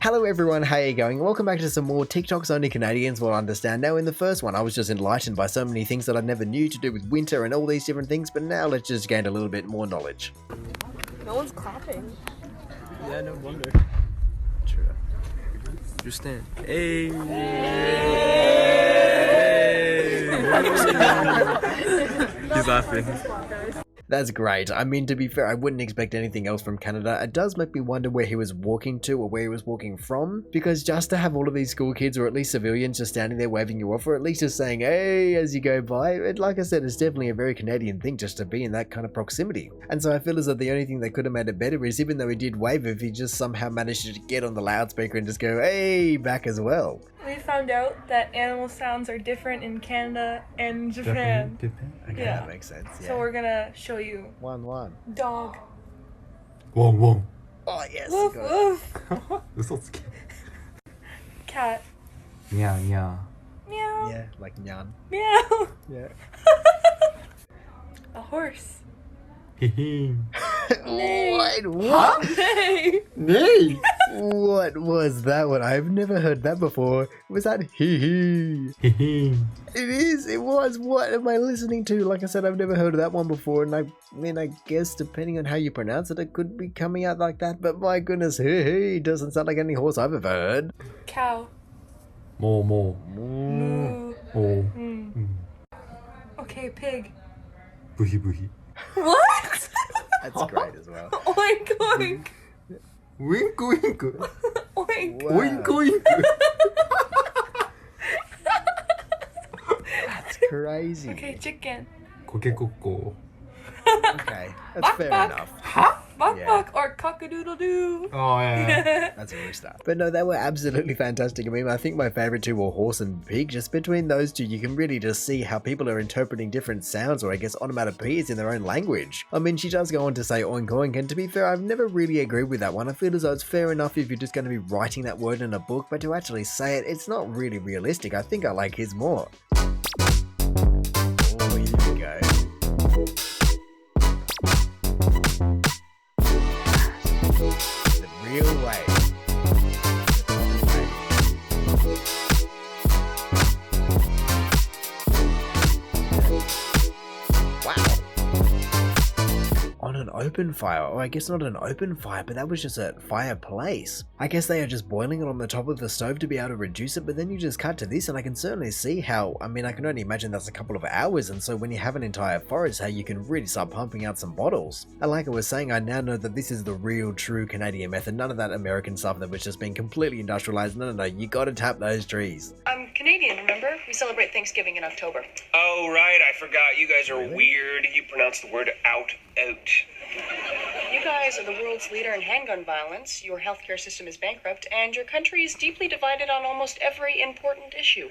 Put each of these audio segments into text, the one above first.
Hello everyone, how you going? Welcome back to some more TikToks only Canadians will understand. Now in the first one I was just enlightened by so many things that I never knew to do with winter and all these different things, but now let's just gain a little bit more knowledge. No one's clapping. Yeah, no wonder. True. Just stand. Hey! He's laughing. That's great. I mean, to be fair, I wouldn't expect anything else from Canada. It does make me wonder where he was walking to or where he was walking from, because just to have all of these school kids or at least civilians just standing there waving you off, or at least just saying hey as you go by, like I said, it's definitely a very Canadian thing just to be in that kind of proximity. And so I feel as though the only thing that could have made it better is, even though he did wave, if he just somehow managed to get on the loudspeaker and just go hey back as well. We found out that animal sounds are different in Canada and Japan. Okay, Yeah. that makes sense. Yeah. So we're gonna show you. One. Dog. Wong. Oh yes. Woof got it. woof. 嘘つけ Cat. にゃーにゃ Meow. Yeah, like nyan. Meow. Yeah. A horse. ー。へへー。 Wait, what? Hey. ねえ What was that one? I've never heard that before. Was that hee hee? へへー。 It is, it was. What am I listening to? Like I said, I've never heard of that one before, and I mean, I guess depending on how you pronounce it, it could be coming out like that, but my goodness, hee hee doesn't sound like any horse I've ever heard. Cow. もうも Moo. う。おう。 Mm. Okay, pig. ブヒブヒ。 What? That's great as well. Oink oink. ウィンクウィンク。 Oink. ウィンクウィンク。 That's crazy. Okay, chicken. コケコッコ Okay, that's fair Buck. enough. Buck Yeah. buck or cock-a-doodle-doo. ー。ああ、yeah. That's a rooster. But no, they were absolutely fantastic. I mean, I think my favorite two were horse and pig. Just between those two, you can really just see how people are interpreting different sounds, or I guess onomatopoeias, in their own language. I mean, she does go on to say oink oink, and to be fair, I've never really agreed with that one. I feel as though it's fair enough if you're just going to be writing that word in a book, but to actually say it, it's not really realistic. I think I like his more. Oh, here we go. The real way. On an open fire, or I guess not an open fire, but that was just a fireplace. I guess they are just boiling it on the top of the stove to be able to reduce it, but then you just cut to this, and I can certainly see how, I mean, I can only imagine that's a couple of hours, and so when you have an entire forest, how you can really start pumping out some bottles. And like I was saying, I now know that this is the real, true Canadian method, none of that American stuff that was just being completely industrialized. No, you gotta tap those trees. I'm Canadian, remember? We celebrate Thanksgiving in October. Oh, right, I forgot. You guys are Really? weird. You pronounce the word out. You guys are the world's leader in handgun violence, your healthcare system is bankrupt, and your country is deeply divided on almost every important issue.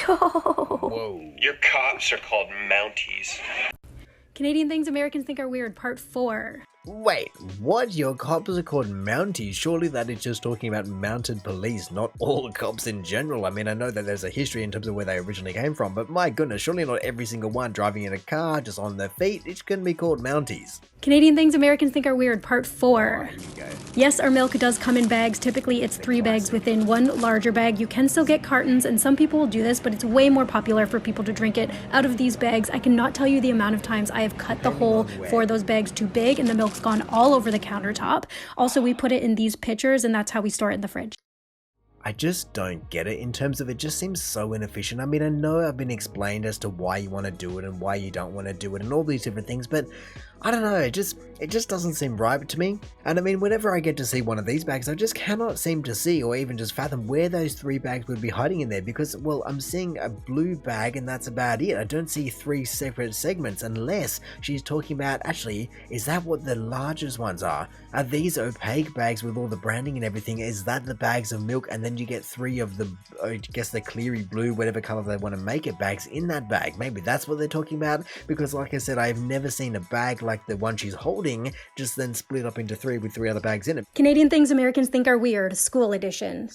Whoa. Your cops are called Mounties. Canadian things Americans think are weird, part 4. Wait, what? Your cops are called Mounties? Surely that is just talking about mounted police, not all cops in general. I mean, I know that there's a history in terms of where they originally came from, but my goodness, surely not every single one driving in a car, just on their feet, it can be called Mounties. Canadian things Americans think are weird, part 4. Here we go. Yes, our milk does come in bags. Typically, it's 3 bags within one larger bag. You can still get cartons, and some people will do this, but it's way more popular for people to drink it out of these bags. I cannot tell you the amount of times I have cut the hole for those bags too big, and the milk's gone all over the countertop. Also, we put it in these pitchers, and that's how we store it in the fridge. I just don't get it in terms of it just seems so inefficient. I mean, I know I've been explained as to why you want to do it and why you don't want to do it and all these different things, but I don't know, it just doesn't seem right to me. And I mean, whenever I get to see one of these bags, I just cannot seem to see or even just fathom where those 3 bags would be hiding in there, because, well, I'm seeing a blue bag and that's about it. I don't see 3 separate segments, unless she's talking about, actually, is that what the largest ones are? Are these opaque bags with all the branding and everything? Is that the bags of milk, and then you get 3 of the, I guess, the cleary blue, whatever color they want to make it, bags in that bag? Maybe that's what they're talking about, because like I said, I've never seen a bag like the one she's holding just then split up into 3 with 3 other bags in it. Canadian things Americans think are weird, school edition.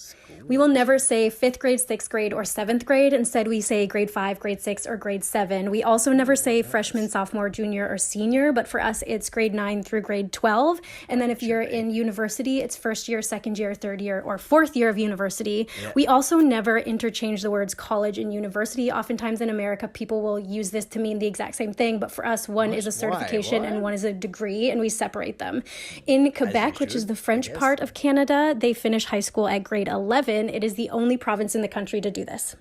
We will never say 5th grade, 6th grade, or 7th grade. Instead, we say grade 5, grade 6, or grade 7. We also never say freshman, sophomore, junior, or senior, but for us, it's grade 9 through grade 12. And then if you're in university, it's first year, second year, third year, or fourth year of university. Yep. We also never interchange the words college and university. Oftentimes in America, people will use this to mean the exact same thing, but for us, one is a certification and one is a degree, and we separate them. In Quebec, which is the French part of Canada, they finish high school at grade 11. It is the only province in the country to do this.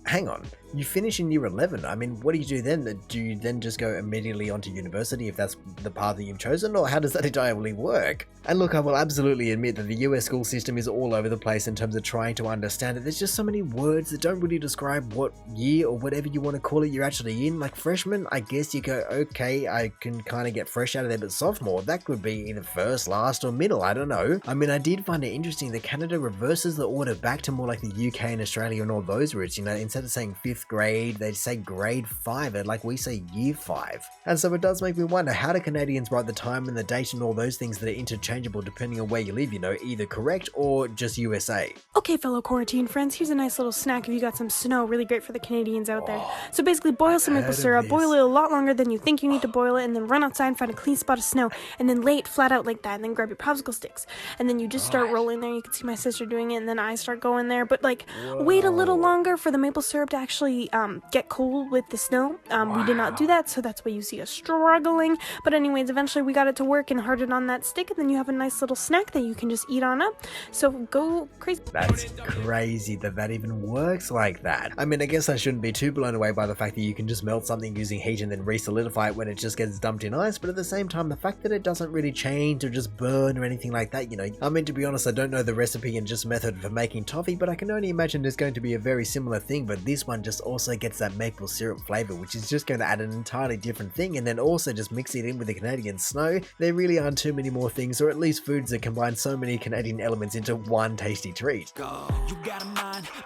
Hang on, you finish in year 11. I mean, what do you do then? Do you then just go immediately onto university if that's the path that you've chosen, or how does that entirely work? And look, I will absolutely admit that the US school system is all over the place in terms of trying to understand it. There's just so many words that don't really describe what year or whatever you want to call it you're actually in. Like freshman, I guess you go, okay, I can kind of get fresh out of there, but sophomore, that could be either first, last, or middle, I don't know. I mean, I did find it interesting that Canada reverses the order back to more like the UK and Australia and all those routes, you know, instead of saying 5th grade, they say grade 5, and like we say year 5. And so it does make me wonder, how do Canadians write the time and the date and all those things that are interchangeable depending on where you live, you know, either correct or just USA? Okay, fellow quarantine friends, here's a nice little snack if you got some snow, really great for the Canadians out there. So basically boil some maple syrup, boil it a lot longer than you think you need to boil it, and then run outside and find a clean spot of snow, and then lay it flat out like that, and then grab your popsicle sticks, and then you just start rolling there. You can see my sister doing it, and then I start going there, but like wait a little longer for the maple syrup to actually get cool with the snow. We did not do that, so that's why you see us struggling. But anyways, eventually we got it to work and hardened on that stick, and then you have a nice little snack that you can just eat on up. So go crazy. That's crazy that that even works like that. I mean, I guess I shouldn't be too blown away by the fact that you can just melt something using heat and then re-solidify it when it just gets dumped in ice, but at the same time, the fact that it doesn't really change or just burn or anything like that, you know. I mean, to be honest, I don't know the recipe and just method for making toffee, but I can only imagine there's going to be a very similar thing, but this one just also gets that maple syrup flavor, which is just going to add an entirely different thing, and then also just mix it in with the Canadian snow. There really aren't too many more things, or at least foods that combine so many Canadian elements into one tasty treat. Oh,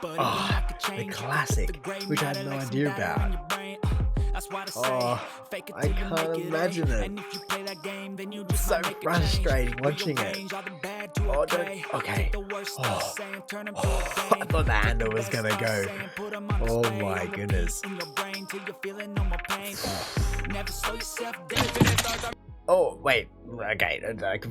the classic, which I had no idea about. Oh, I can't imagine it. It's so frustrating watching it. Oh, okay. Oh, I thought the handle was gonna go. Oh my goodness. Oh, wait. Okay,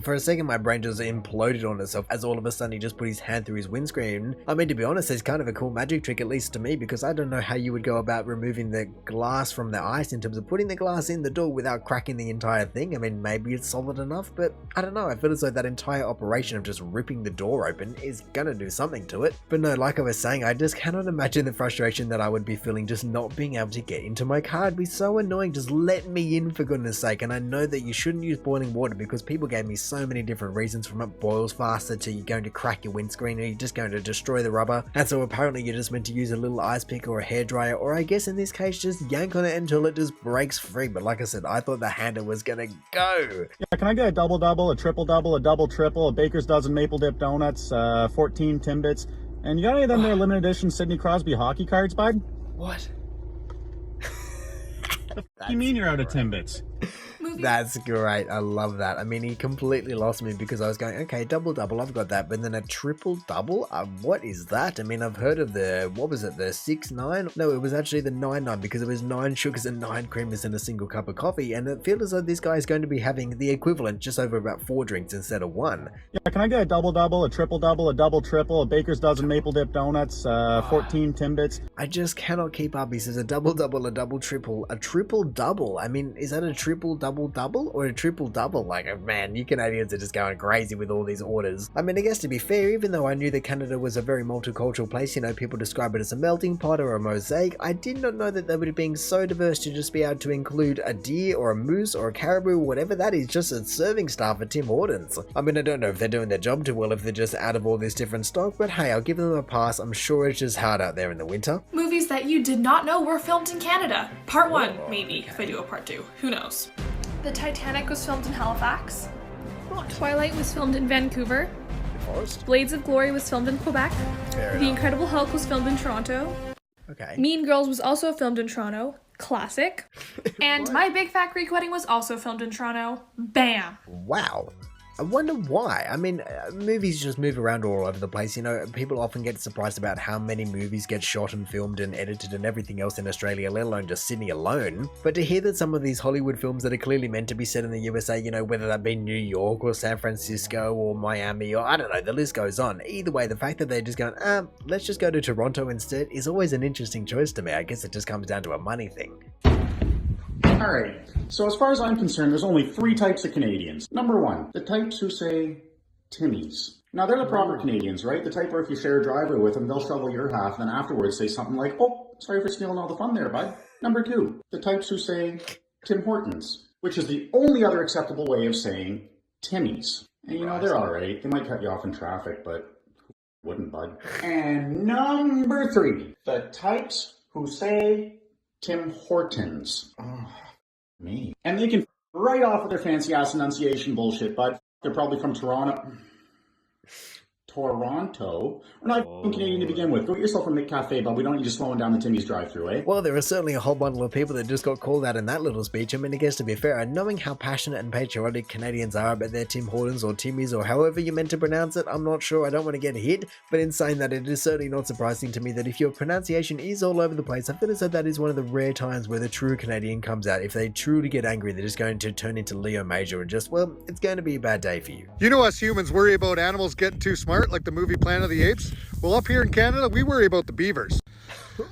for a second my brain just imploded on itself as all of a sudden he just put his hand through his windscreen. I mean, to be honest, it's kind of a cool magic trick, at least to me, because I don't know how you would go about removing the glass from the ice in terms of putting the glass in the door without cracking the entire thing. I mean, maybe it's solid enough, but I don't know. I feel as though that entire operation of just ripping the door open is gonna do something to it. But no, like I was saying, I just cannot imagine the frustration that I would be feeling just not being able to get into my car. It'd be so annoying. Just let me in, for goodness sake. And I know that you shouldn't use boiling water because people gave me so many different reasons, from it boils faster to you're going to crack your windscreen or you're just going to destroy the rubber, and so apparently you're just meant to use a little ice pick or a hairdryer, or I guess in this case just yank on it until it just breaks free. But like I said, I thought the handle was gonna go. Yeah, can I get a double-double, a triple-double, a double-triple, a baker's dozen maple dip donuts, 14 Timbits, and you got any of them there limited edition Sidney Crosby hockey cards, bud? What? You mean you're out of Timbits? That's great. I love that. I mean, he completely lost me because I was going, okay, double-double, I've got that, but then a triple-double? What is that? I mean, I've heard of the, what was it, the 6-9? No, it was actually the 9-9 because it was 9 sugars and 9 creamers in a single cup of coffee, and it feels as though this guy is going to be having the equivalent just over about 4 drinks instead of 1. Yeah, can I get a double-double, a triple-double, a double-triple, a baker's dozen maple dip donuts, 14 Timbits? I just cannot keep up. He says a double-double, a double-triple, a triple-double. I mean, is that a triple-double-double or a triple-double? Like, man, you Canadians are just going crazy with all these orders. I mean, I guess to be fair, even though I knew that Canada was a very multicultural place, you know, people describe it as a melting pot or a mosaic, I did not know that they would be so diverse to just be able to include a deer or a moose or a caribou, whatever that is, just as serving staff at Tim Hortons. I mean, I don't know if they're doing their job too well if they're just out of all this different stock, but hey, I'll give them a pass. I'm sure it's just hard out there in the winter. Movies that you did not know were filmed in Canada. Part 1, maybe, if I do a part 2. Who knows? The Titanic was filmed in Halifax. Twilight was filmed in Vancouver. Blades of Glory was filmed in Quebec. The Incredible Hulk was filmed in Toronto. Okay. Mean Girls was also filmed in Toronto. Classic. And My Big Fat Greek Wedding was also filmed in Toronto. Bam! Wow. I wonder why. I mean, movies just move around all over the place. You know, people often get surprised about how many movies get shot and filmed and edited and everything else in Australia, let alone just Sydney alone. But to hear that some of these Hollywood films that are clearly meant to be set in the USA, you know, whether that be New York or San Francisco or Miami or I don't know, the list goes on. Either way, the fact that they're just going, let's just go to Toronto instead is always an interesting choice to me. I guess it just comes down to a money thing. Alright, so as far as I'm concerned, there's only 3 types of Canadians. Number 1, the types who say Timmies. Now, they're the proper Canadians, right? The type where if you share a driveway with them, they'll shovel your half, and then afterwards say something like, oh, sorry for stealing all the fun there, bud. Number 2, the types who say Tim Hortons, which is the only other acceptable way of saying Timmies. And you know, they're alright. They might cut you off in traffic, but wouldn't, bud. And number 3, the types who say Tim Hortons. Oh, me. And they can right off with their fancy ass enunciation bullshit, but they're probably from Toronto. Toronto? We're not Canadian to begin with. Go get yourself a McCafe, but we don't need you slowing down the Timmy's drive-thru, eh? Well, there are certainly a whole bundle of people that just got called out in that little speech. I mean, I guess to be fair, and knowing how passionate and patriotic Canadians are about their Tim Hortons or Timmy's or however you're meant to pronounce it, I'm not sure. I don't want to get hit, but in saying that, it is certainly not surprising to me that if your pronunciation is all over the place, I feel as though that is one of the rare times where the true Canadian comes out. If they truly get angry, they're just going to turn into Leo Major and just, well, it's going to be a bad day for you. You know us humans worry about animals getting too smart, like the movie Planet of the Apes? Well, up here in Canada, we worry about the beavers.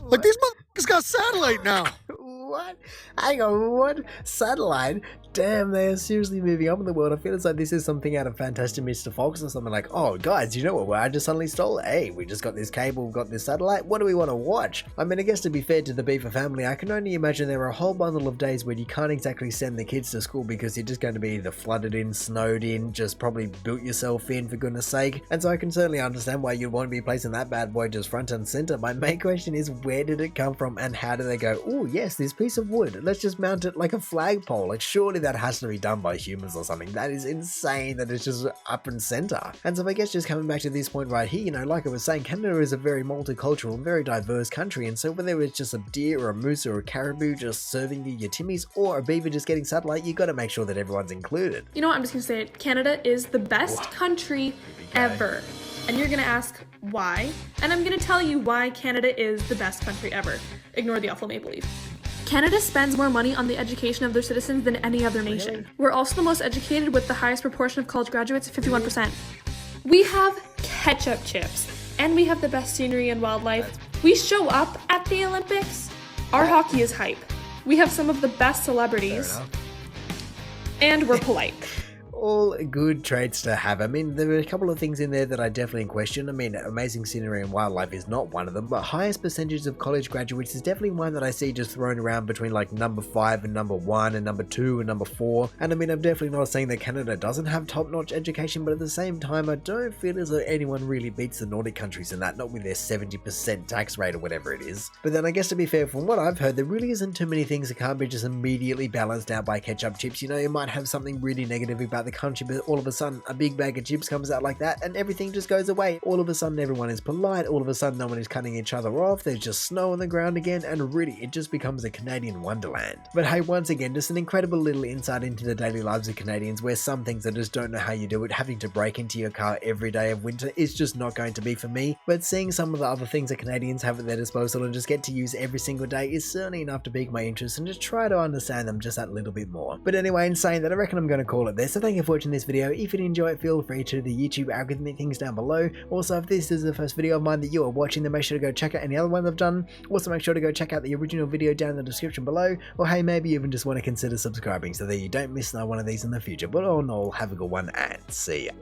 Like, these motherfuckers got satellite now. What? Hang on, what? Satellite? Damn, they are seriously moving up in the world. I feel as like this is something out of Fantastic Mr. Fox or something like, oh, guys, you know what I just suddenly stole? Hey, we just got this cable, got this satellite. What do we want to watch? I mean, I guess to be fair to the beaver family, I can only imagine there are a whole bundle of days where you can't exactly send the kids to school because you're just going to be either flooded in, snowed in, just probably built yourself in, for goodness sake. And so I can certainly understand why you'd want to be placing that bad boy just front and center. My main question is, where did it come from and how do they go, oh, yes, this piece of wood, let's just mount it like a flagpole? Like, surely that has to be done by humans or something. That is insane that it's just up and center. And so I guess just coming back to this point right here, you know, like I was saying, Canada is a very multicultural and very diverse country, and so whether it's just a deer or a moose or a caribou just serving you your Timmies or a beaver just getting satellite, you got to make sure that everyone's included. You know what, I'm just gonna say it. Canada is the best country ever. And you're gonna ask why, and I'm gonna tell you why Canada is the best country ever. Ignore the awful maple leaf. Canada spends more money on the education of their citizens than any other nation. Really? We're also the most educated with the highest proportion of college graduates, 51%. We have ketchup chips, and we have the best scenery and wildlife. We show up at the Olympics. Our hockey is hype. We have some of the best celebrities, and we're polite. All good traits to have. I mean, there are a couple of things in there that I definitely question. I mean, amazing scenery and wildlife is not one of them, but highest percentage of college graduates is definitely one that I see just thrown around between like number 5 and number 1 and number 2 and number 4. And I mean, I'm definitely not saying that Canada doesn't have top-notch education, but at the same time, I don't feel as though anyone really beats the Nordic countries in that, not with their 70% tax rate or whatever it is. But then I guess to be fair, from what I've heard, there really isn't too many things that can't be just immediately balanced out by ketchup chips. You know, you might have something really negative about the country, but all of a sudden a big bag of chips comes out like that and everything just goes away. All of a sudden everyone is polite, all of a sudden no one is cutting each other off, there's just snow on the ground again, and really it just becomes a Canadian wonderland. But hey, once again, just an incredible little insight into the daily lives of Canadians, where some things I just don't know how you do it. Having to break into your car every day of winter is just not going to be for me, but seeing some of the other things that Canadians have at their disposal and just get to use every single day is certainly enough to pique my interest and just try to understand them just that little bit more. But anyway, in saying that, I reckon I'm going to call it there. So thank you for watching this video. If you did enjoy it, feel free to the YouTube algorithmic things down below. Also, if this is the first video of mine that you are watching, then make sure to go check out any other ones I've done. Also, make sure to go check out the original video down in the description below, or hey, maybe you even just want to consider subscribing so that you don't miss another one of these in the future. But all in all, have a good one and see ya.